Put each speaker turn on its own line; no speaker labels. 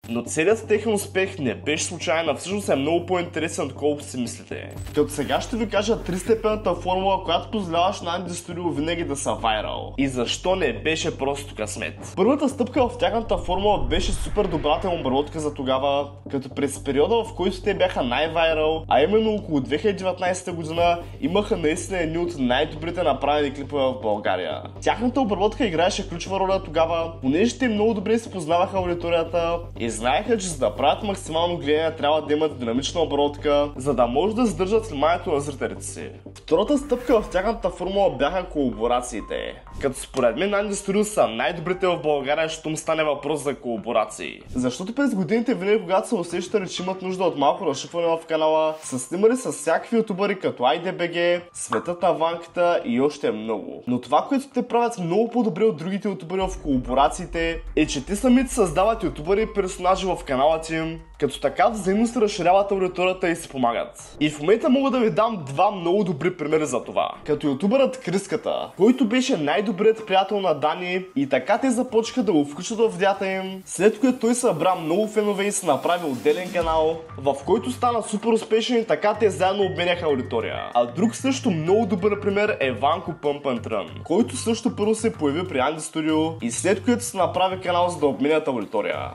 Но целият техен успех не беше случайен, а всъщност е много по-интересен, отколкото си мислите. Като сега ще ви кажа тристепенната формула, която позволяваш на Andy Studio винаги да са вайрал. И защо не беше просто късмет. Първата стъпка в тяхната формула беше супер добрата им обработка за тогава, като през периода, в който те бяха най-вайрал, а именно около 2019 година, имаха наистина едни от най-добрите направени клипове в България. Тяхната обработка играеше ключова роля тогава, понеже те много добре се познаваха аудиторията и знаеха, че за да правят максимално гледане трябва да имат динамична обработка, за да може да задържат вниманието на зрителите си. Втората стъпка в тяхната формула бяха колаборациите. Като според мен Andy Studio са най-добрите в България, щом стане въпрос за колаборации. Защото през годините винаги, когато са усещали, че имат нужда от малко разшифване в канала, са снимали с всякакви ютубъри като IDBG, Светът на Ванката и още много. Но това, което те правят много по-добре от другите ютубъри в колаборациите, е, че те самите създават ютубъри и персонажи в каналите им, като така взаимно се разширяват аудиторията и се помагат. И в момента мога да ви дам два много добри примери за това. Като ютубърът Криската, който беше най-добрият приятел на Дани и така те започнаха да го включат в видеята им, след което той събра много фенове и се направи отделен канал, в който стана супер успешен и така те заедно обменяха аудитория. А друг също много добър пример е Ванко Pump and Run, който също първо се появи при Andy Studio и след което се направи канал за да обменят аудитория.